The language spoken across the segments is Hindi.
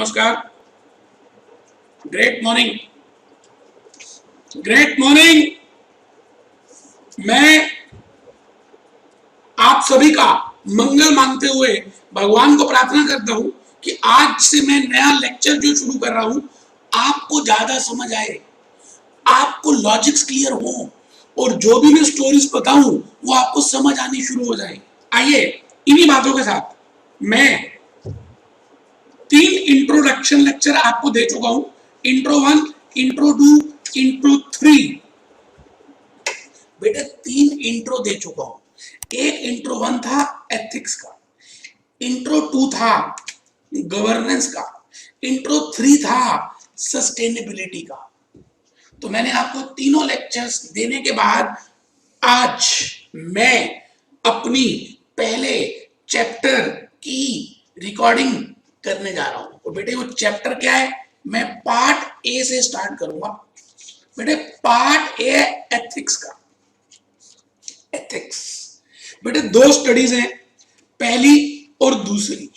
नमस्कार। Great morning, great morning. मैं आप सभी का मंगल मांगते हुए भगवान को प्रार्थना करता हूं कि आज से मैं नया लेक्चर जो शुरू कर रहा हूं आपको ज्यादा समझ आए, आपको लॉजिक्स क्लियर हो और जो भी मैं स्टोरीज बताऊं वो आपको समझ आनी शुरू हो जाए। आइए इन्हीं बातों के साथ मैं 3 इंट्रोडक्शन लेक्चर आपको दे चुका हूं। Intro 1, intro 2, intro 3। बेटा 3 इंट्रो दे चुका हूं। एक इंट्रो 1 था एथिक्स का, इंट्रो 2 था गवर्नेंस का, इंट्रो 3 था सस्टेनेबिलिटी का। तो मैंने आपको तीनों लेक्चर्स देने के बाद आज मैं अपनी पहले चैप्टर की रिकॉर्डिंग करने जा रहा हूं। और बेटे वो चैप्टर क्या है, मैं पार्ट ए से स्टार्ट करूंगा। बेटे पार्ट ए एथिक्स का। एथिक्स बेटे 2 स्टडीज हैं, पहली और दूसरी।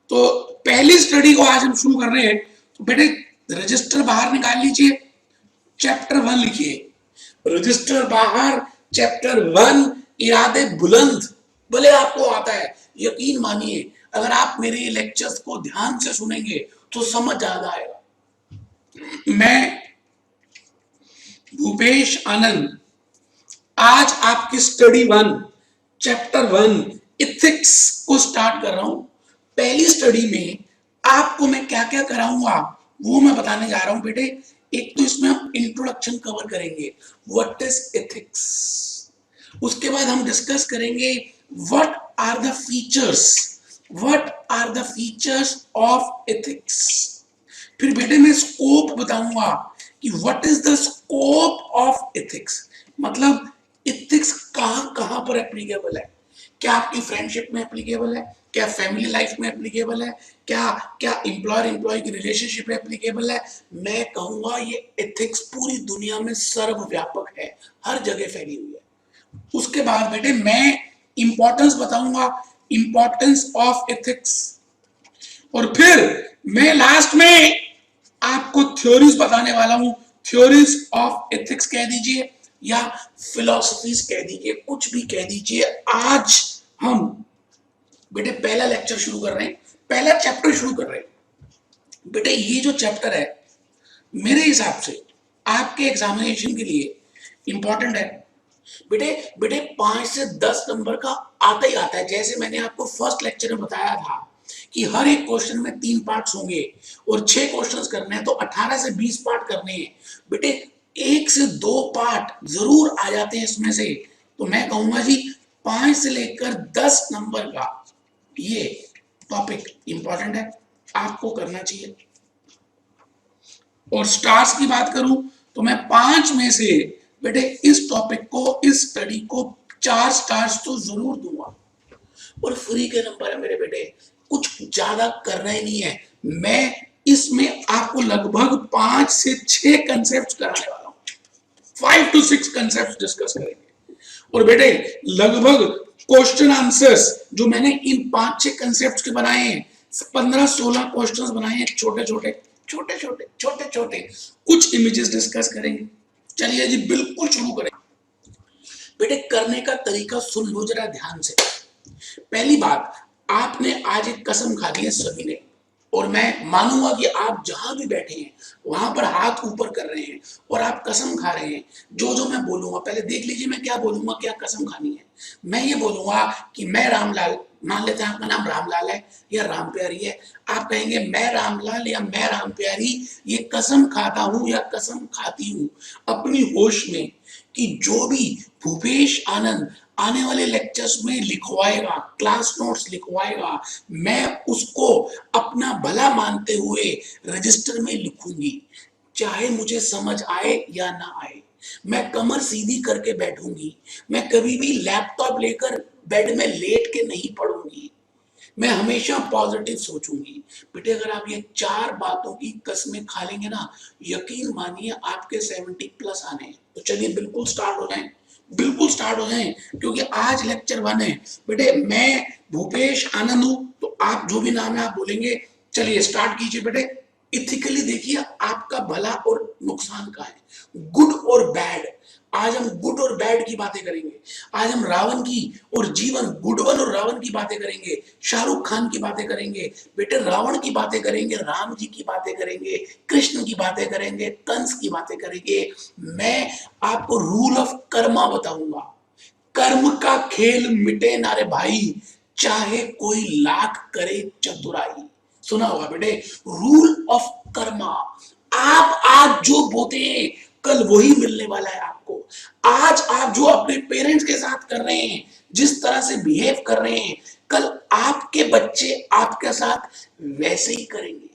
तो पहली स्टडी को आज हम शुरू कर रहे हैं। तो बेटे रजिस्टर बाहर निकाल लीजिए, चैप्टर 1 लिखिए। रजिस्टर बाहर, चैप्टर 1 इरादे बुलंद। भले आपको आता है, यकीन मानिए अगर आप मेरे लेक्चर्स को ध्यान से सुनेंगे तो समझ ज्यादा आएगा। मैं भूपेश आनंद आज आपकी स्टडी 1 चैप्टर 1 इथिक्स को स्टार्ट कर रहा हूं। पहली स्टडी में आपको मैं क्या क्या कराऊंगा वो मैं बताने जा रहा हूं। बेटे एक तो इसमें हम इंट्रोडक्शन कवर करेंगे, व्हाट इज एथिक्स। उसके बाद हम डिस्कस करेंगे what are the features of ethics. फिर बेटे मैं स्कोप बताऊंगा कि what is the scope of ethics, मतलब एथिक्स कहां पर एप्लीकेबल है। क्या आपकी फ्रेंडशिप में एप्लीकेबल है, क्या फैमिली लाइफ में एप्लीकेबल है, क्या एम्प्लॉयर एम्प्लॉय की रिलेशनशिप में एप्लीकेबल है। मैं कहूंगा ये एथिक्स पूरी दुनिया में सर्वव्यापक है, हर जगह फैली हुई है। उसके बाद बेटे मैं इंपॉर्टेंस बताऊंगा, इंपॉर्टेंस ऑफ एथिक्स। और फिर मैं लास्ट में आपको थ्योरीज बताने वाला हूं। थ्योरीज ऑफ एथिक्स कह दीजिए या फिलॉसफीज कह दीजिए, कुछ भी कह दीजिए। आज हम बेटे पहला लेक्चर शुरू कर रहे हैं, पहला चैप्टर शुरू कर रहे हैं। बेटे ये जो चैप्टर है मेरे हिसाब से आपके एग्जामिनेशन के लिए इंपॉर्टेंट है। बेटे 5 से 10 नंबर का आता ही आता है। जैसे मैंने आपको फर्स्ट लेक्चर में बताया था कि हर एक क्वेश्चन में 3 पार्ट्स होंगे और 6 क्वेश्चंस करने हैं, तो 18 से 20 पार्ट करने हैं। बेटे 1 से 2 पार्ट जरूर आ जाते हैं इसमें से। तो मैं कहूंगा जी 5 से लेकर 10 नंबर का ये टॉपिक इंपॉर्टेंट है, आपको करना चाहिए। और स्टार्स की बात करूं तो मैं 5 में से बेटे इस टॉपिक को, इस स्टडी को 4 स्टार्स तो जरूर दूंगा। और फ्री के नंबर है मेरे बेटे, कुछ ज्यादा करना ही नहीं है। मैं इसमें आपको लगभग 5 से 6 कंसेप्ट कराने वाला हूं, 5 to 6 कंसेप्ट डिस्कस करेंगे। और बेटे लगभग क्वेश्चन आंसर्स जो मैंने इन 5-6 कंसेप्ट के बनाए हैं, 15-16 क्वेश्चंस बनाए हैं, छोटे छोटे कुछ इमेजेस डिस्कस करेंगे। चलिए जी बिल्कुल शुरू करें। बेटे करने का तरीका सुन लो जरा ध्यान से। पहली बात, आपने आज एक कसम खा दी है सभी ने, और मैं मानूंगा कि आप जहां भी बैठे हैं वहां पर हाथ ऊपर कर रहे हैं और आप कसम खा रहे हैं। जो मैं बोलूंगा पहले देख लीजिए मैं क्या बोलूंगा, क्या कसम खानी है। मैं ये बोलूंगा कि मैं रामलाल, मान लेते हैं आपका नाम रामलाल है या राम प्यारी है, आप कहेंगे मैं रामलाल या मैं राम प्यारी ये कसम खाता हूं या कसम खाती हूं अपनी होश में कि जो भी भूपेश आनंद आने वाले लेक्चर्स में लिखवाएगा, क्लास नोट्स लिखवाएगा, मैं उसको अपना भला मानते हुए रजिस्टर में लिखूंगी, चाहे मुझे समझ आए या ना आए। मैं कमर सीधी करके बैठूंगी, मैं कभी भी लैपटॉप लेकर बेड में लेट के नहीं पढ़ूंगी, मैं हमेशा पॉजिटिव सोचूंगी। बेटे अगर आप ये 4 बातों की कसमें खा लेंगे ना, यकीन मानिए आपके 70 प्लस आने हैं। तो चलिए बिल्कुल स्टार्ट हो जाएं, बिल्कुल स्टार्ट हो जाएं, क्योंकि आज लेक्चर 1 है। बेटे मैं भूपेश आनंद हूं, तो आप जो भी नाम है आप बोलेंगे। चलिए स्टार्ट कीजिए बेटे। इथिकली देखिए आपका भला और नुकसान का है, गुड और बैड। आज हम गुड और बैड की बातें करेंगे। आज हम रावण की और जीवन, गुडवन और रावण की बातें करेंगे, शाहरुख खान की बातें करेंगे बेटे, रावण की बातें करेंगे, राम जी की बातें करेंगे, कृष्ण की बातें करेंगे, कंस की बातें करेंगे। मैं आपको रूल ऑफ कर्मा बताऊंगा। कर्म का खेल मिटे ना रे भाई, चाहे कोई लाख करे चतुराई। सुना होगा बेटे, रूल ऑफ कर्मा। आप आज जो बोते हैं कल वही मिलने वाला है आपको। आज आप जो अपने पेरेंट्स के साथ कर रहे हैं, जिस तरह से बिहेव कर रहे हैं, कल आपके बच्चे आपके साथ वैसे ही करेंगे।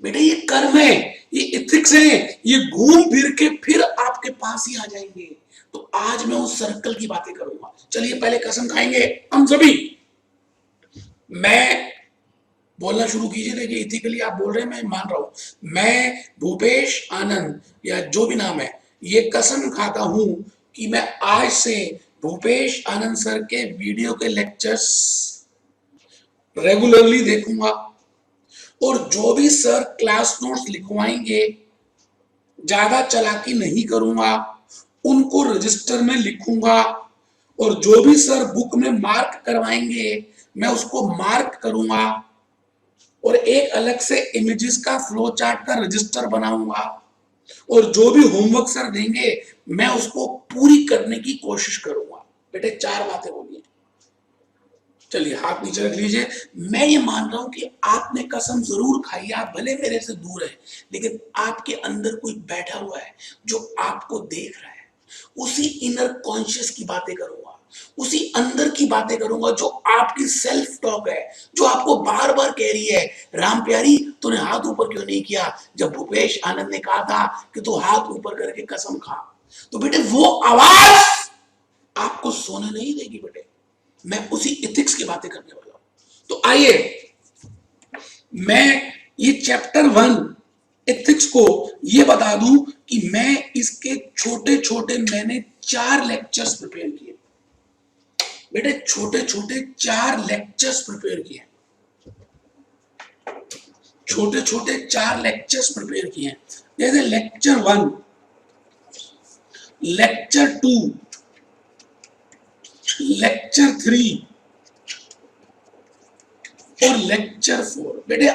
बेटे ये कर्म है, ये इथिक्स है, ये घूम फिर के फिर आपके पास ही आ जाएंगे। तो आज मैं उस सर्कल की बातें करूंगा। चलिए पहले कसम खाएंगे हम सभी। मैं बोलना शुरू कीजिए। देखिए इथिकली आप बोल रहे हैं, मैं मान रहा हूं। मैं भूपेश आनंद या जो भी नाम है, ये कसम खाता हूं कि मैं आज से भूपेश आनंद सर के वीडियो के लेक्चर्स रेगुलरली देखूंगा, और जो भी सर क्लास नोट्स लिखवाएंगे ज्यादा चालाकी नहीं करूंगा, उनको रजिस्टर में लिखूंगा, और जो भी सर बुक में मार्क करवाएंगे मैं उसको मार्क करूंगा, और एक अलग से इमेजेस का फ्लो चार्ट का रजिस्टर बनाऊंगा, और जो भी होमवर्क सर देंगे मैं उसको पूरी करने की कोशिश करूंगा। बेटे 4 बातें बोलिए। चलिए हाथ नीचे रख लीजिए। मैं ये मान रहा हूं कि आपने कसम जरूर खाई है। आप भले मेरे से दूर है, लेकिन आपके अंदर कोई बैठा हुआ है जो आपको देख रहा है। उसी इनर कॉन्शियस की बातें करूंगा, उसी अंदर की बातें करूंगा जो आपकी सेल्फ टॉक है, जो आपको बार बार कह रही है, राम प्यारी तूने हाथ ऊपर क्यों नहीं किया जब भूपेश आनंद ने कहा था कि तू हाथ ऊपर करके कसम खा। तो बेटे वो आवाज आपको सोने नहीं देगी। बेटे मैं उसी इथिक्स की बातें करने वाला हूं। तो आइए मैं ये चैप्टर 1 एथिक्स को ये बता दूं कि मैं इसके छोटे छोटे मैंने 4 लेक्चर्स प्रिपेयर किए। बेटे छोटे छोटे 4 लेक्चर्स प्रिपेयर किए, छोटे छोटे 4 लेक्चर्स प्रिपेयर किए। जैसे लेक्चर 1, लेक्चर 2, लेक्चर 3 और लेक्चर 4। बेटे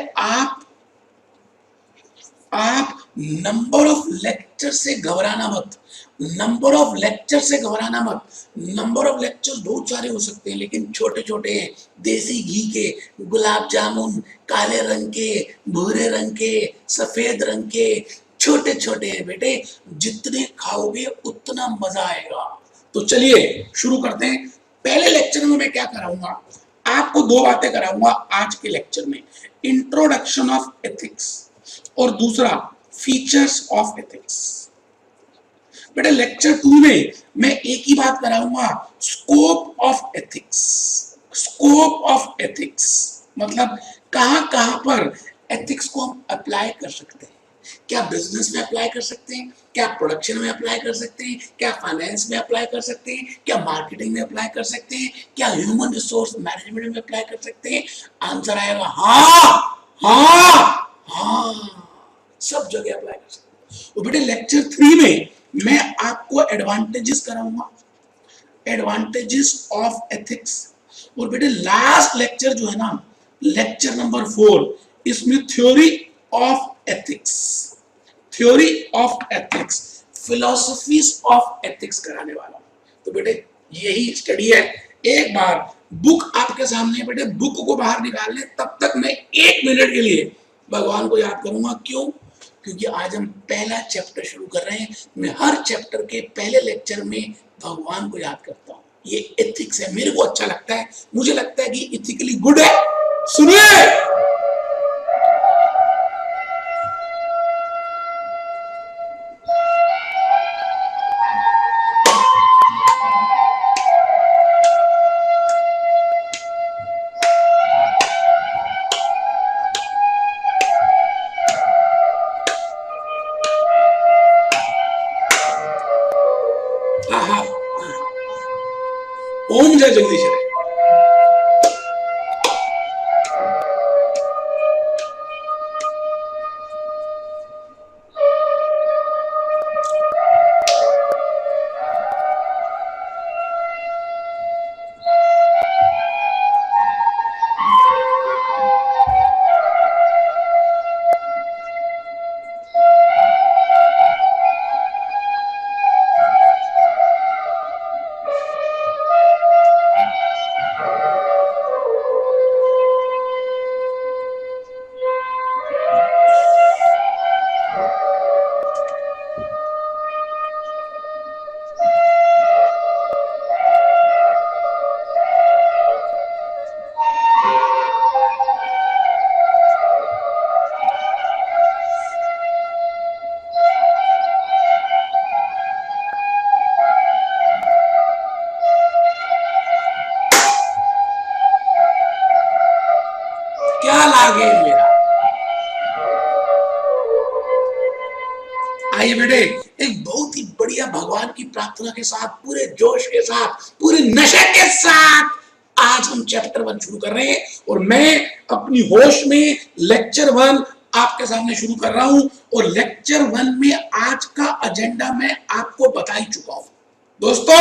आप नंबर ऑफ लेक्चर से घबराना मत, नंबर ऑफ लेक्चर से घबराना मत। नंबर ऑफ लेक्चर बहुत सारे हो सकते हैं, लेकिन छोटे छोटे हैं। देसी घी के गुलाब जामुन, काले रंग के, भूरे रंग के, सफेद रंग के, छोटे छोटे हैं बेटे। जितने खाओगे उतना मजा आएगा। तो चलिए शुरू करते हैं। पहले लेक्चर में मैं क्या कराऊंगा, आपको 2 बातें कराऊंगा आज के लेक्चर में। इंट्रोडक्शन ऑफ एथिक्स और दूसरा फीचर्स ऑफ एथिक्स। बेटा लेक्चर 2 में मैं एक ही बात कराऊंगा, scope of ethics. Scope of ethics मतलब कहां कहां पर एथिक्स को हम अप्लाई कर सकते हैं। क्या बिजनेस में अप्लाई कर सकते हैं, क्या प्रोडक्शन में अप्लाई कर सकते हैं, क्या फाइनेंस में अप्लाई कर सकते हैं, क्या मार्केटिंग में अप्लाई कर सकते हैं, क्या ह्यूमन रिसोर्स मैनेजमेंट में अप्लाई कर सकते हैं। आंसर आएगा हाँ हाँ हाँ, सब जगह अप्लाई कर सकते हैं। तो बेटे लेक्चर 3 में मैं आपको एडवांटेजेस कराऊंगा, एडवांटेजेस ऑफ एथिक्स। और बेटे लास्ट लेक्चर जो है ना, लेक्चर नंबर 4, इसमें theory of ethics, theory of ethics, philosophies of ethics कराने वाला हूं। तो बेटे यही स्टडी है। एक बार बुक आपके सामने, बेटे बुक को बाहर निकाल ले, तब तक मैं 1 मिनट के लिए भगवान को याद करूंगा। क्यों? क्योंकि आज हम पहला चैप्टर शुरू कर रहे हैं। मैं हर चैप्टर के पहले लेक्चर में भगवान को याद करता हूं। ये एथिक्स है, मेरे को अच्छा लगता है, मुझे लगता है कि इथिकली गुड है। सुनिए, ओम जय जगदीश है। आइए बेटे, एक बहुत ही बढ़िया भगवान की प्रार्थना के साथ, पूरे जोश के साथ, पूरे नशे के साथ आज हम चैप्टर 1 शुरू कर रहे हैं। और मैं अपनी होश में लेक्चर 1 आपके सामने शुरू कर रहा हूं। और लेक्चर 1 में आज का एजेंडा मैं आपको बता ही चुका हूं। दोस्तों,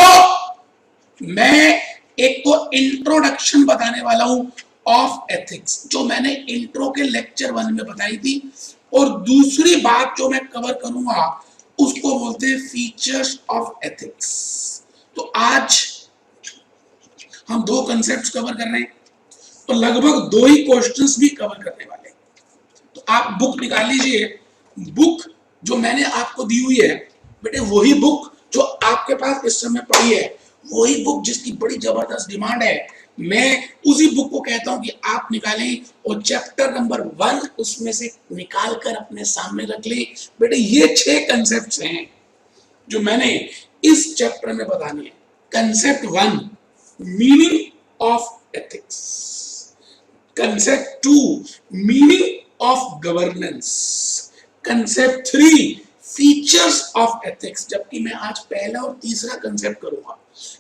मैं एक तो इंट्रोडक्शन बताने वाला हूं ऑफ एथिक्स, जो मैंने इंट्रो के लेक्चर 1 में बताई थी। और दूसरी बात जो मैं कवर करूंगा उसको बोलते हैं फीचर्स ऑफ एथिक्स। तो आज हम 2 कंसेप्ट्स कवर कर रहे हैं, तो लगभग 2 ही क्वेश्चंस भी कवर करने वाले हैं। तो आप बुक निकाल लीजिए। बुक जो मैंने आपको दी हुई है बेटे, वही बुक जो आपके पास इस समय पड़ी है, वही बुक जिसकी बड़ी जबरदस्त डिमांड है, मैं उसी बुक को कहता हूं कि आप निकालें और चैप्टर नंबर 1 उसमें से निकाल कर अपने सामने रख लें। बेटे, ये 6 कंसेप्ट्स हैं जो मैंने इस चैप्टर में बताने हैं। Concept 1, meaning of ethics. Concept 2, meaning of governance. Concept 3, features of ethics, जबकि मैं आज पहला और तीसरा कंसेप्ट करूंगा।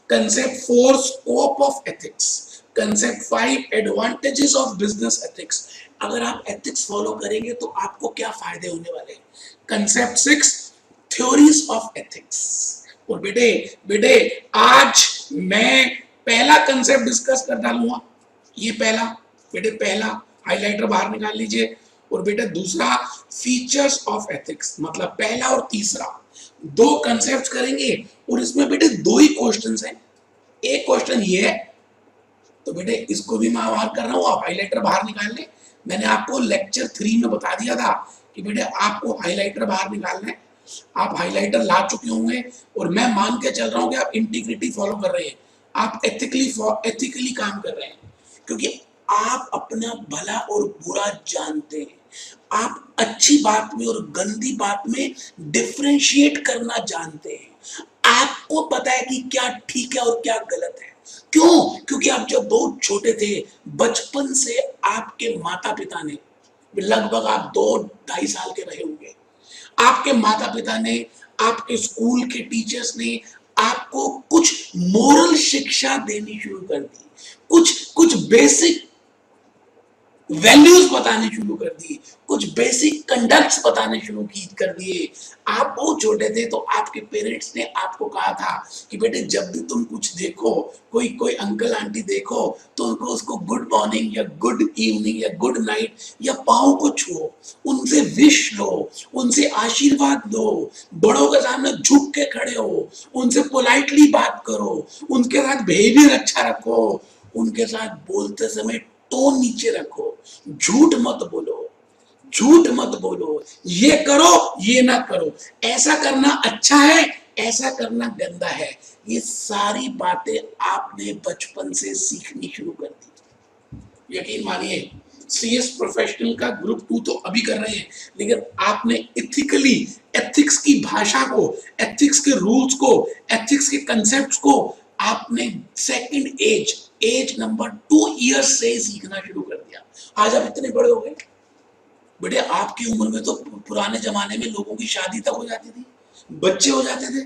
Concept 4, scope of ethics. Concept 5, advantages of business ethics. अगर आप एथिक्स फॉलो करेंगे तो आपको क्या फायदे होने वाले हैं। Concept 6, theories of ethics. और बेटे आज मैं पहला कंसेप्ट डिस्कस कर डालूंगा। ये पहला, बेटे पहला हाइलाइटर बाहर निकाल लीजिए। और बेटा दूसरा, फीचर्स ऑफ एथिक्स, मतलब पहला और तीसरा 2 कंसेप्ट करेंगे। और इसमें बेटे 2 ही क्वेश्चंस हैं। एक क्वेश्चन ये है, तो बेटे इसको भी मैं बाहर कर रहा हूं, आप हाइलाइटर बाहर निकाल लें। मैंने आपको लेक्चर 3 में बता दिया था कि बेटे आपको हाइलाइटर बाहर निकालना है। आप हाइलाइटर ला चुके होंगे और मैं मान के चल रहा हूं कि आप इंटीग्रिटी फॉलो कर रहे हैं, आप एथिकली काम कर रहे हैं, क्योंकि आप अपना भला और बुरा जानते हैं। आप अच्छी बात में और गंदी बात में डिफरेंशिएट करना जानते हैं। आपको पता है कि क्या ठीक है और क्या गलत है। क्यों? क्योंकि आप जब बहुत छोटे थे, बचपन से आपके माता पिता ने, लगभग आप 2-2.5 साल के रहे होंगे, आपके माता पिता ने, आपके स्कूल के टीचर्स ने आपको कुछ मोरल शिक्षा देनी शुरू कर दी, कुछ बेसिक वैल्यूज बताने शुरू कर दिए, कुछ बेसिक कंडक्ट्स बताने शुरू कर दिए। आप बहुत छोटे थे तो आपके पेरेंट्स ने आपको कहा था कि बेटे जब भी तुम कुछ देखो, कोई अंकल आंटी देखो, तो उनको उसको गुड मॉर्निंग या गुड इवनिंग या गुड नाइट या पाँव को छुओ, उनसे विश लो, उनसे आशीर्वाद दो, बड़ों के सामने झुक के खड़े हो, उनसे पोलाइटली बात करो, उनके साथ बिहेवियर अच्छा रखो, उनके साथ बोलते समय टोन नीचे रखो, झूठ मत बोलो, ये करो ये ना करो, ऐसा करना अच्छा है ऐसा करना गंदा है। ये सारी बातें आपने बचपन से सीखनी शुरू कर दी। यकीन मानिए, सीएस प्रोफेशनल का ग्रुप 2 तो अभी कर रहे हैं, लेकिन आपने इथिकली एथिक्स की भाषा को, एथिक्स के रूल्स को, एथिक्स के कंसेप्ट्स को आपने सेकंड एज नंबर 2 इयर्स से सीखना शुरू कर दिया। आज आप इतने बड़े हो गए बेटे, आपकी उम्र में तो पुराने जमाने में लोगों की शादी तक हो जाती थी, बच्चे हो जाते थे।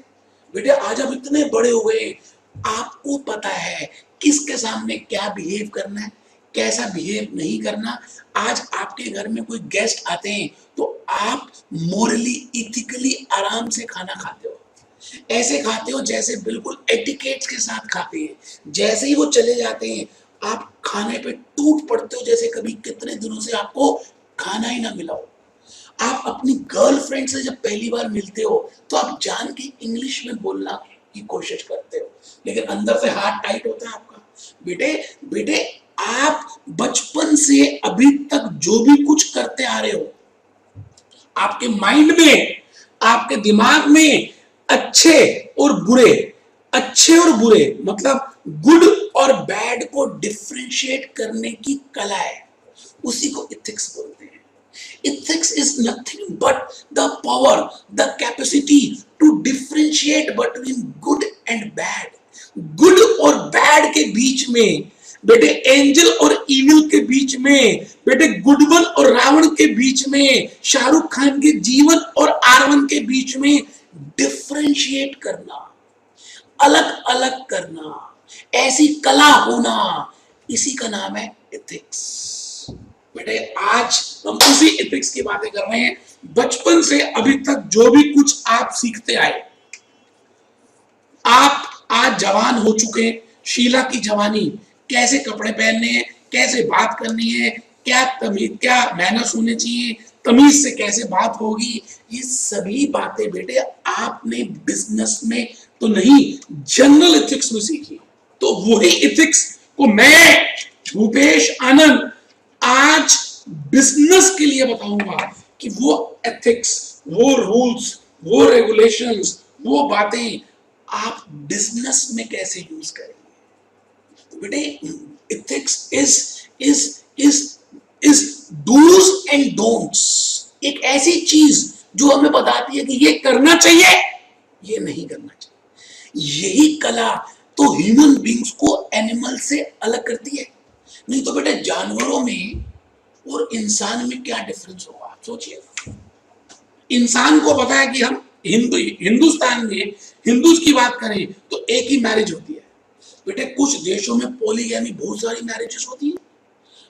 बेटे आज आप इतने बड़े हो गए, आपको पता है किसके सामने क्या बिहेव करना है, कैसा बिहेव नहीं करना। आज आपके घर में कोई गेस्ट आते हैं तो आप मोरली इथिकली आराम से खाना खाते हो, ऐसे खाते हो जैसे बिल्कुल एटिकेट्स के साथ खाते हैं। जैसे ही वो चले जाते हैं आप खाने पे टूट पड़ते हो, जैसे कभी कितने दिनों से आपको खाना ही ना मिला हो। आप अपनी गर्लफ्रेंड से जब पहली बार मिलते हो तो आप जान के इंग्लिश में बोलना की कोशिश करते हो, लेकिन अंदर से हाथ टाइट होता है आपका। बेटे आप बचपन से अभी तक जो भी कुछ करते आ रहे हो, आपके माइंड में, आपके दिमाग में अच्छे और बुरे मतलब गुड और बैड को डिफरेंशिएट करने की कला है, उसी को इथिक्स बोलते हैं। Ethics is nothing but the power, the capacity to differentiate between good and bad. Good और bad के बीच में बेटे एंजल और इविल के बीच में, बेटे गुडवन और रावण के बीच में, शाहरुख खान के जीवन और आर1 के बीच में डिफरेंशिएट करना, अलग अलग करना, ऐसी कला होना, इसी का नाम है एथिक्स। बेटे आज हम उसी एथिक्स की बातें कर रहे हैं। बचपन से अभी तक जो भी कुछ आप सीखते आए, आप आज जवान हो चुके, शीला की जवानी, कैसे कपड़े पहनने हैं, कैसे बात करनी है, क्या तमीज, क्या मैनर्स होने चाहिए, तमीज से कैसे बात होगी, ये सभी बातें बेटे आपने बिजनेस में तो नहीं, जनरल एथिक्स में सीखी। तो वही एथिक्स को मैं भूपेश आनंद आज बिजनेस के लिए बताऊंगा कि वो एथिक्स, वो रूल्स, वो रेगुलेशंस, वो बातें आप बिजनेस में कैसे यूज करेंगे। तो बेटे ethics is dos and don'ts, एक ऐसी चीज जो हमें बताती है कि ये करना चाहिए, ये नहीं करना चाहिए। यही कला तो ह्यूमन बींग्स को एनिमल से अलग करती है। नहीं तो बेटे जानवरों में और इंसान में क्या डिफरेंस होगा, आप सोचिए। इंसान को पता है कि हम हिंदुस्तान में हिंदूज की बात करें तो एक ही मैरिज होती है। बेटे कुछ देशों में पॉलीगैमी, बहुत सारी मैरिजेस होती है।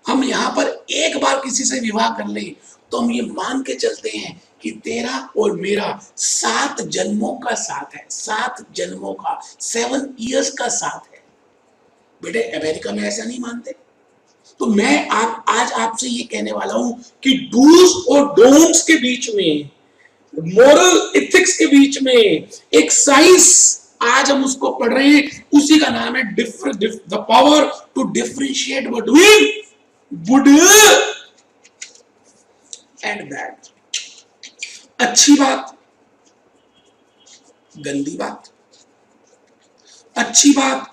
हम यहाँ पर एक बार किसी से विवाह कर लें तो हम ये मान के चलते हैं कि तेरा और मेरा 7 जन्मों का साथ है, 7 जन्मों का, 7 इयर्स का साथ है। बेटे अमेरिका में ऐसा नहीं मानते। तो मैं आज आपसे ये कहने वाला हूं कि डूज और डोंट्स के बीच में, मोरल एथिक्स के बीच में एक साइंस आज हम उसको पढ़ रहे हैं, उसी का नाम है the power to differentiate between good and bad. अच्छी बात, गंदी बात, अच्छी बात,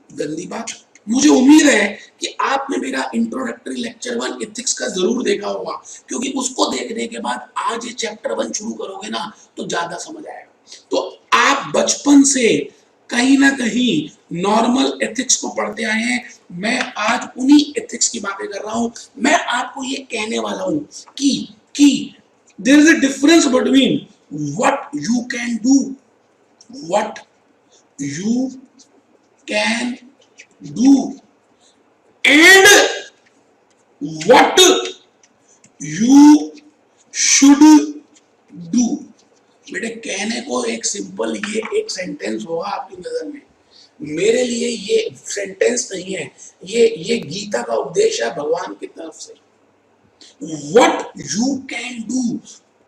गंदी बात। मुझे उम्मीद है कि आपने मेरा इंट्रोडक्टरी लेक्चर 1 एथिक्स का जरूर देखा होगा, क्योंकि उसको देखने के बाद आज ये चैप्टर 1 शुरू करोगे ना तो ज्यादा समझ आएगा। तो आप बचपन से कहीं ना कहीं नॉर्मल एथिक्स को पढ़ते आए हैं। मैं आज उन्हीं एथिक्स की बातें कर रहा हूं। मैं आपको ये कहने वाला हूं कि there is a difference between what you can do, what you can do and what you should do। बेटे कहने को एक सिंपल ये एक सेंटेंस होगा आपकी नजर में, मेरे लिए ये सेंटेंस नहीं है, ये गीता का उपदेश है भगवान की तरफ से। What you can do,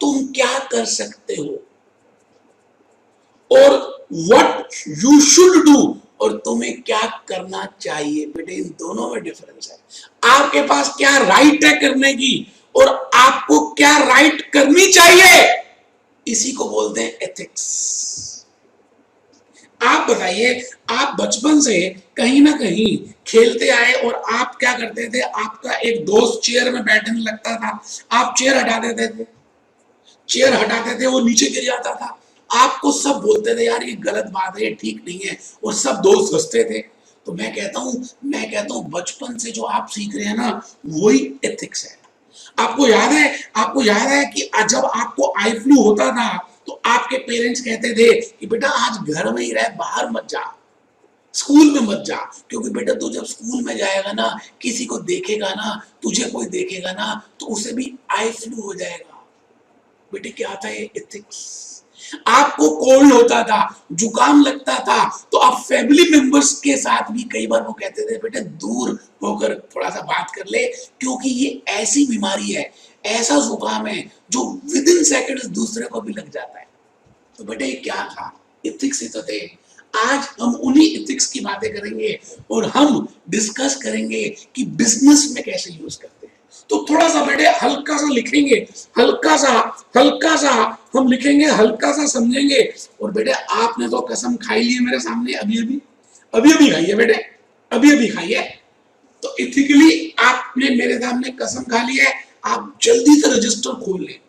तुम क्या कर सकते हो, और what you should do, और तुम्हें क्या करना चाहिए। बेटे इन दोनों में डिफरेंस है। आपके पास क्या राइट है करने की, और आपको क्या राइट करनी चाहिए, इसी को बोलते हैं एथिक्स। आप बताइए, आप बचपन से कहीं ना कहीं खेलते आए और आप क्या करते थे, आपका एक दोस्त चेयर में बैठने लगता था, आप चेयर हटा देते थे, चेयर हटाते थे वो नीचे गिर जाता था, आपको सब बोलते थे यार ये गलत बात है, ये ठीक नहीं है, और सब दोस्त हंसते थे। तो मैं कहता हूं बचपन से जो आप सीख रहे हैं ना, वही एथिक्स है। आपको याद है कि जब आपको आई फ्लू होता था तो आपके पेरेंट्स कहते थे कि बेटा आज घर में ही रह, बाहर मत जा, स्कूल में मत जा, क्योंकि बेटा तू जब स्कूल में जाएगा ना, किसी को देखेगा ना, तुझे कोई देखेगा ना, तो उसे भी आई फ्लू हो जाएगा। बेटे क्या था ये एथिक्स। आपको कोल्ड होता था, जुकाम लगता था, तो आप फैमिली मेंबर्स के साथ भी कई बार वो कहते थे बेटे दूर होकर थोड़ा सा बात कर ले, क्योंकि ये ऐसी बीमारी है, ऐसा जुकाम है जो विद इन सेकंड्स दूसरे को भी लग जाता है। तो बेटे क्या था, एथिक्स ही तो थे। आज हम उन्हीं एथिक्स की बातें करेंगे और हम डिस्कस करेंगे कि बिजनेस में कैसे यूज करते हैं। तो थोड़ा सा बेटे हल्का सा लिखेंगे, हल्का सा हम लिखेंगे, हल्का सा समझेंगे। और बेटे आपने तो कसम खाई ली है मेरे सामने, अभी खाई है बेटे, अभी खाई है। तो इथिकली आपने मेरे सामने कसम खा ली है, आप जल्दी से रजिस्टर खोल लें।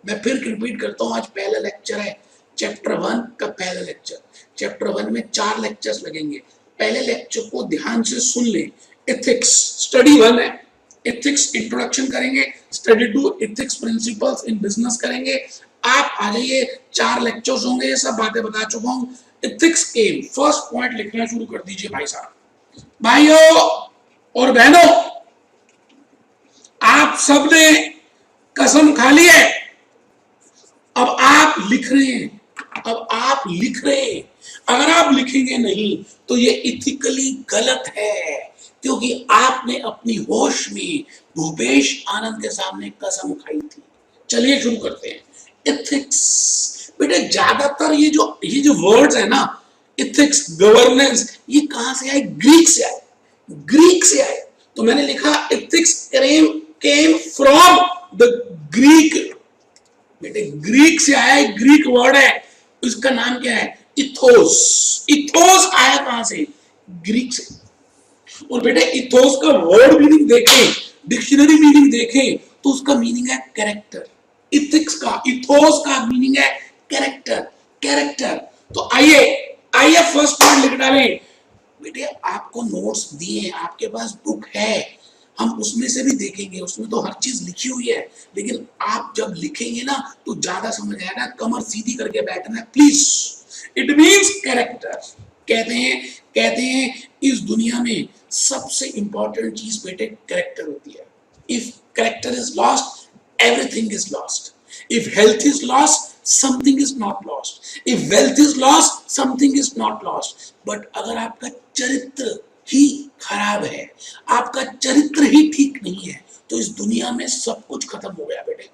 मैं फिर रिपीट करता हूं, आज पहला लेक्चर है चैप्टर 1 का पहला लेक्चर। चैप्टर 1 में 4 लेक्चर्स लगेंगे, पहले लेक्चर को ध्यान से सुन ले। एथिक्स स्टडी 1 है, एथिक्स इंट्रोडक्शन करेंगे, study 2 ethics principles in business करेंगे। आप आ जाइए, 4 लेक्चर्स होंगे, ये सब बातें बता चुका हूं। एथिक्स के फर्स्ट पॉइंट लिखना शुरू कर दीजिए भाई साहब। भाइयों और बहनों, आप सबने कसम खा ली है, अब आप लिख रहे हैं, अब आप लिख रहे हैं। अगर आप लिखेंगे नहीं तो ये इथिकली गलत है, क्योंकि आपने अपनी होश में भूपेश आनंद के सामने कसम खाई थी। चलिए शुरू करते हैं। एथिक्स बेटे, ज्यादातर ये जो वर्ड्स है ना, इथिक्स, गवर्नेंस, ये कहां से आए? ग्रीक से आए, ग्रीक से आए। तो मैंने लिखा ethics came from the Greek. बेटे ग्रीक से आया, ग्रीक वर्ड है, इसका नाम क्या है? इथोस। इथोस आया कहां से? ग्रीक से। और बेटे इथोस का वर्ड मीनिंग देखें, डिक्शनरी मीनिंग देखें, तो उसका मीनिंग है कैरेक्टर। इथिक्स का, इथोस का मीनिंग है कैरेक्टर, कैरेक्टर। तो आइए आइए फर्स्ट पॉइंट लिख डालें। बेटे आपको नोट्स दिए, आपके पास बुक है, हम उसमें से भी देखेंगे, उसमें तो हर चीज लिखी हुई है, लेकिन आप जब लिखेंगे ना तो ज्यादा समझ आएगा। कमर सीधी करके बैठना है प्लीज। It means character. कहते हैं इस दुनिया में सबसे इंपॉर्टेंट चीज बेटे कैरेक्टर होती है। If character is lost, everything is lost. If health is lost, something is not lost. If wealth is lost, something is not lost. But अगर आपका चरित्र ही खराब है, आपका चरित्र ही ठीक नहीं है, तो इस दुनिया में सब कुछ खत्म हो गया बेटे।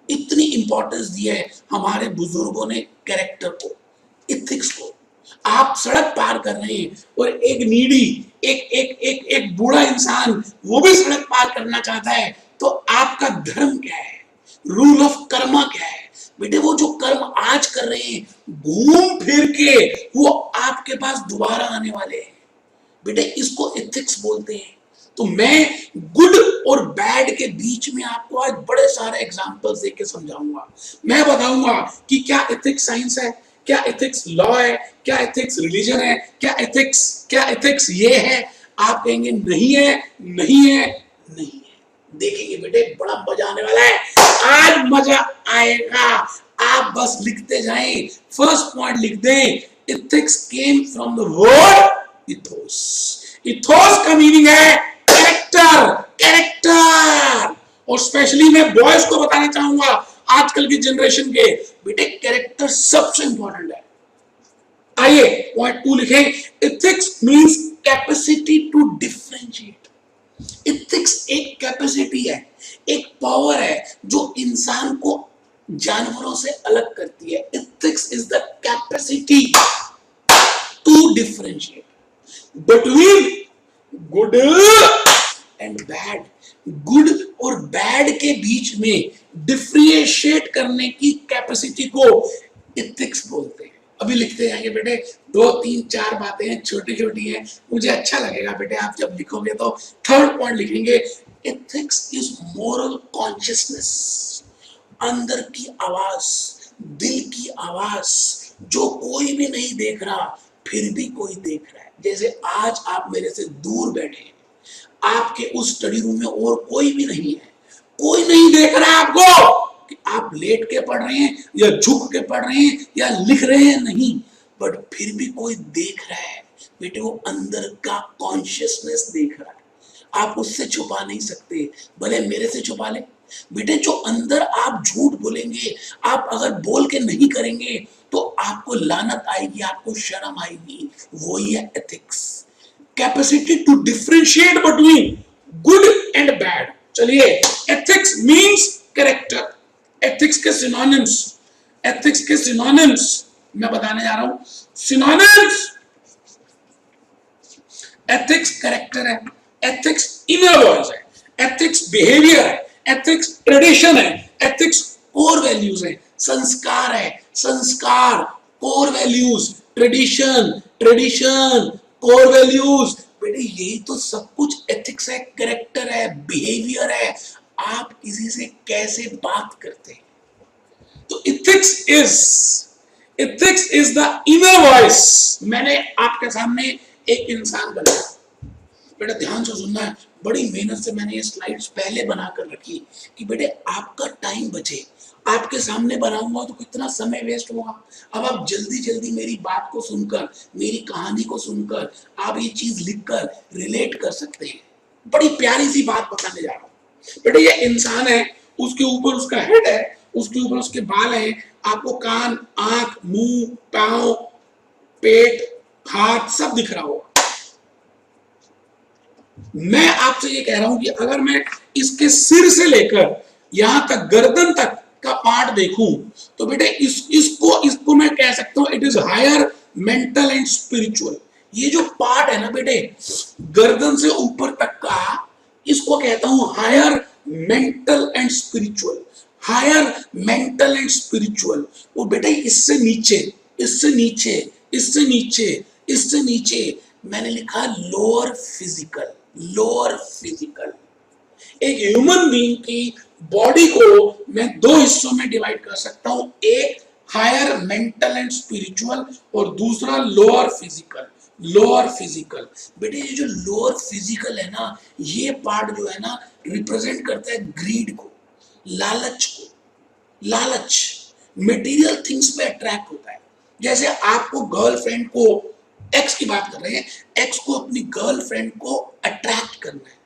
इतनी इंपॉर्टेंस दी है हमारे बुजुर्गों ने कैरेक्टर को, इथिक्स को। आप सड़क पार कर रहे हैं और एक नीडी, एक बूढ़ा इंसान वो भी सड़क पार करना चाहता है, तो आपका धर्म क्या है? रूल ऑफ कर्मा क्या है? बेटे वो जो कर्म आज कर रहे हैं, घूम फिर के वो आपके पास दोबारा आने वाले हैं। बेटे इसको एथिक्स बोलते हैं। तो मैं गुड और बैड के बीच में आपको आज बड़े सारे एग्जांपल्स देके समझाऊंगा। मैं बताऊंगा कि क्या एथिक्स साइंस है, क्या एथिक्स लॉ है, क्या एथिक्स रिलीजन है, क्या एथिक्स ये है। आप कहेंगे नहीं है, नहीं है, नहीं है। देखेंगे बेटे बड़ा मजा आने वाला है, आज मजा आएगा। आप बस लिखते जाएं, फर्स्ट पॉइंट लिख दें, ethics came from the word ethos. Ethos का मीनिंग है कैरेक्टर, कैरेक्टर। और स्पेशली मैं बॉयज को बताना चाहूंगा, आजकल की जनरेशन के, बेटे कैरेक्टर सबसे इंपॉर्टेंट है। आइए पॉइंट 2 लिखें, ethics means capacity to differentiate. Ethics एक कैपेसिटी है, एक पावर है जो इंसान को जानवरों से अलग करती है। Ethics is the capacity to differentiate between good and bad. Good और बैड के बीच में डिफरेंशिएट करने की कैपेसिटी को इथिक्स बोलते हैं। अभी लिखते जाएंगे बेटे, 2 3 4 बातें हैं, छोटी छोटी हैं, मुझे अच्छा लगेगा बेटे आप जब लिखोगे। तो थर्ड पॉइंट लिखेंगे, एथिक्स इज मोरल कॉन्शियसनेस। अंदर की आवाज, दिल की आवाज, जो कोई भी नहीं देख रहा फिर भी कोई देख रहा है। जैसे आज आप मेरे से दूर बैठे हैं, आपके उस स्टडी रूम में और कोई भी नहीं है, कोई नहीं देख रहा है आपको कि आप लेट के पढ़ रहे हैं या झुक के पढ़ रहे हैं या लिख रहे हैं, नहीं, बट फिर भी कोई देख रहा है बेटे। वो अंदर का कॉन्शियसनेस देख रहा है, आप उससे छुपा नहीं सकते, भले मेरे से छुपा ले बेटे। जो अंदर आप झूठ बोलेंगे, आप अगर बोल के नहीं करेंगे तो आपको लानत आएगी, आपको शर्म आएगी। वही है ethics, capacity to differentiate between good and bad. चलिए, एथिक्स मींस कैरेक्टर। एथिक्स के सिनोनिम्स, एथिक्स के सिनोनिम्स मैं बताने जा रहा हूं। सिनोनिम्स, एथिक्स कैरेक्टर है, एथिक्स इनर वॉइस है, एथिक्स बिहेवियर है, एथिक्स ट्रेडिशन है, एथिक्स कोर वैल्यूज है। संस्कार है, संस्कार, core values, tradition, tradition, core values. बेटे यही तो सब कुछ एथिक्स है, कैरेक्टर है, बिहेवियर है। आप किसी से कैसे बात करते हैं, तो ethics is the inner voice. मैंने आपके सामने एक इंसान बना। बेटा ध्यान से सुनना है, बड़ी मेहनत से मैंने ये स्लाइड्स पहले बनाकर रखी कि बेटे आपका टाइम बचे। आपके सामने बनाऊंगा तो कितना समय वेस्ट होगा। अब आप जल्दी जल्दी मेरी बात को सुनकर, मेरी कहानी को सुनकर आप ये चीज लिखकर रिलेट कर सकते हैं। बड़ी प्यारी सी बात बताने जा रहा हूँ। बेटे ये इंसान है, उसके ऊपर उसका हेड है, उसके ऊपर उसके बाल हैं, आपको कान, आंख, मुंह, पांव, पेट, हाथ सब दिख रहा होगा। मैं आपसे ये कह रहा हूं कि अगर मैं इसके सिर से लेकर यहां तक गर्दन तक का पार्ट देखूं तो बेटे इसको मैं कह सकता हूं it is higher mental and spiritual. ये जो पार्ट है ना बेटे गर्दन से ऊपर तक का, इसको कहता हूं higher mental and spiritual. Higher mental and spiritual. वो बेटे इससे नीचे, इससे नीचे, इससे नीचे, इससे नीचे मैंने लिखा लोअर फिजिकल। Lower physical. एक ह्यूमन बीइंग की बॉडी को मैं दो हिस्सों में डिवाइड कर सकता हूं, एक हायर मेंटल एंड स्पिरिचुअल और दूसरा लोअर फिजिकल। Lower physical. बेटे ये जो लोअर फिजिकल है ना, ये पार्ट जो है ना रिप्रेजेंट करता है ग्रीड को, लालच को। लालच मटेरियल थिंग्स पे अट्रैक्ट होता है। जैसे आपको गर्लफ्रेंड को, एक्स की बात कर रहे हैं, एक्स को अपनी गर्लफ्रेंड को अट्रैक्ट करना है,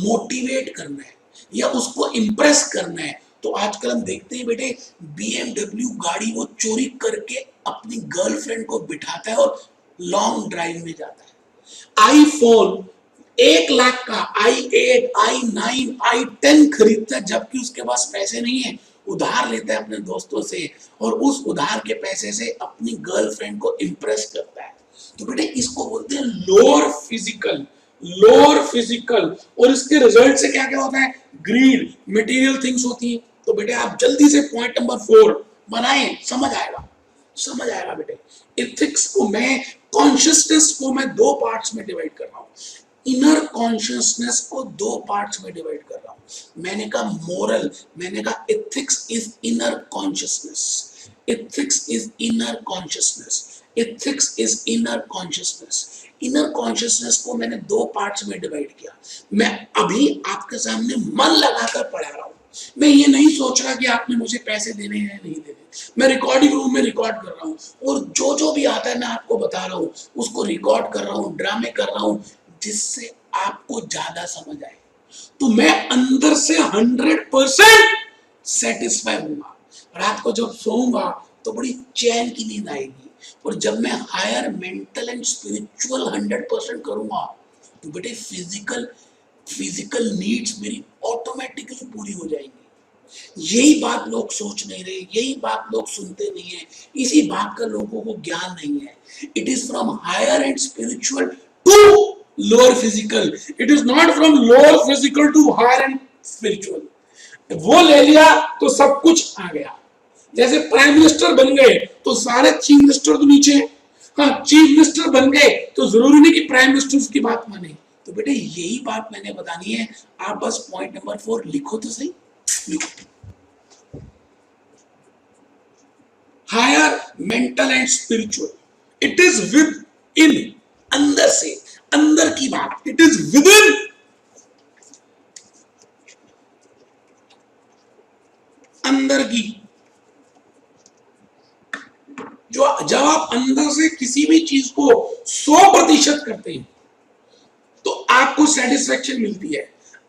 मोटिवेट करना है या उसको इंप्रेस करना है, तो आजकल हम देखते हैं बेटे BMW गाड़ी वो चोरी करके अपनी गर्लफ्रेंड को बिठाता है और लॉन्ग ड्राइव में जाता है। आईफोन 1 लाख का i8, i9, i10 खरीदता है, जबकि उसके पास पैसे नहीं है, उधार लेता है अपने दोस्तों से और उस उधार के पैसे से अपनी गर्लफ्रेंड को इंप्रेस करता है। तो बेटे इसको बोलते हैं लोअर फिजिकल। Lower physical. और इसके रिजल्ट से क्या क्या होता है, ग्रीड, मटेरियल थिंग्स होती है। तो बेटे आप जल्दी से पॉइंट नंबर 4 बनाएं, समझ आएगा, समझ आएगा बेटे। एथिक्स को मैं, कॉन्शियसनेस को मैं दो पार्ट्स में डिवाइड कर रहा हूं। इनर कॉन्शियसनेस को दो पार्ट्स में डिवाइड कर रहा हूं। मैंने कहा मोरल, मैंने कहा ethics is inner consciousness. Ethics is inner consciousness. Ethics is inner consciousness. Inner consciousness को मैंने दो पार्ट्स में डिवाइड किया। मैं अभी आपके सामने मन लगाकर पढ़ा रहा हूं। मैं ये नहीं सोच रहा कि आपने मुझे पैसे देने हैं नहीं देने। मैं रिकॉर्डिंग रूम में रिकॉर्ड कर रहा हूँ और जो भी आता है मैं आपको बता रहा हूँ, उसको रिकॉर्ड कर रहा हूँ, ड्रामे कर रहा हूँ, जिससे आपको ज्यादा समझ आए। तो मैं अंदर से 100% सेटिस्फाई हूंगा। रात को जब सोऊंगा तो बड़ी चैन की नींद आएगी। और जब मैं हायर मेंटल एंड स्पिरिचुअल 100% करूंगा तो बेटे फिजिकल नीड्स मेरी ऑटोमेटिकली पूरी हो जाएंगी। यही बात लोग सोच नहीं रहे, यही बात लोग सुनते नहीं है, इसी बात का लोगों को ज्ञान नहीं है। It is from higher and spiritual to lower physical. It is not from lower physical to higher and spiritual. वो ले लिया तो सब कुछ आ गया। जैसे प्राइम मिनिस्टर बन गए तो सारे चीफ मिनिस्टर तो नीचे हैं। हाँ, चीफ मिनिस्टर बन गए तो जरूरी नहीं कि प्राइम मिनिस्टर की बात माने। तो बेटे यही बात मैंने बतानी है। आप बस पॉइंट नंबर 4 लिखो तो सही, लिखो। Higher mental and spiritual, it is within, अंदर से, अंदर की बात, इट इज विद इन, अंदर की। जो जब आप अंदर से किसी भी चीज को 100% करते हैं तो आपको सेटिस्फेक्शन मिलती है।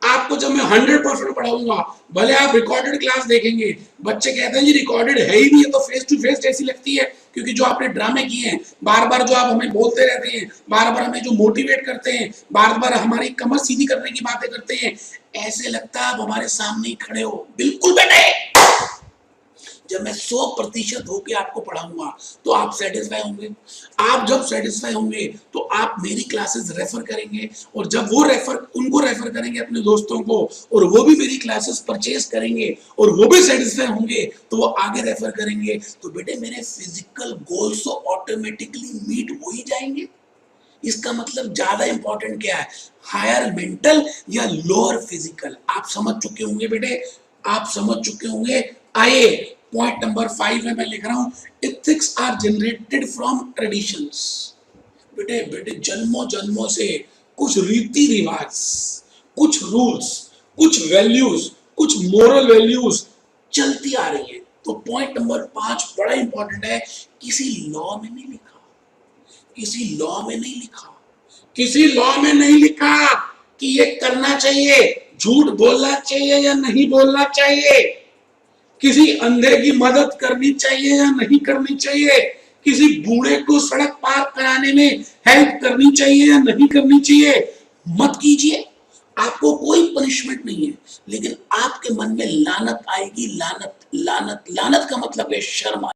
आपको जब मैं 100% पढ़ाऊंगा, भले आप रिकॉर्डेड क्लास देखेंगे, बच्चे कहते हैं जी रिकॉर्डेड है ही नहीं है, तो फेस टू फेस जैसी लगती है, क्योंकि जो आपने ड्रामे किए हैं, बार बार जो आप हमें बोलते रहते हैं, बार बार हमें जो मोटिवेट करते हैं, बार बार हमारी कमर सीधी करने की बातें करते हैं, ऐसे लगता है आप हमारे सामने ही खड़े हो। बिल्कुल बेटे, जब मैं 100% होके आपको पढ़ाऊंगा तो आप सेटिस्फाई होंगे। आप जब सेटिस्फाई होंगे तो आप मेरी क्लासेस रेफर करेंगे, और जब वो उनको रेफर करेंगे अपने दोस्तों को, और वो भी मेरी क्लासेस परचेज करेंगे और वो भी सेटिस्फाई होंगे तो वो आगे रेफर करेंगे। तो बेटे मेरे फिजिकल गोल्स तो ऑटोमेटिकली मीट हो ही जाएंगे। इसका मतलब ज्यादा इंपॉर्टेंट क्या है, हायर मेंटल या लोअर फिजिकल। आप समझ चुके होंगे बेटे, आप समझ चुके होंगे। आइए पॉइंट नंबर 5 है, मैं लिख रहा हूं, ethics are generated from traditions. बेटे बेटे जन्मों जन्मों से कुछ रीति रिवाज, कुछ रूल्स, कुछ वैल्यूज, कुछ मोरल वैल्यूज चलती आ रही है। तो पॉइंट नंबर 5 बड़ा इंपॉर्टेंट है, किसी लॉ में नहीं लिखा, किसी लॉ में नहीं लिखा, किसी लॉ में नहीं लिखा कि ये करना चाहिए, झूठ बोलना चाहिए या नहीं बोलना चाहिए, किसी अंधे की मदद करनी चाहिए या नहीं करनी चाहिए, किसी बूढ़े को सड़क पार कराने में हेल्प करनी चाहिए या नहीं करनी चाहिए। मत कीजिए, आपको कोई पनिशमेंट नहीं है, लेकिन आपके मन में लानत आएगी। लानत लानत लानत का मतलब है शर्म।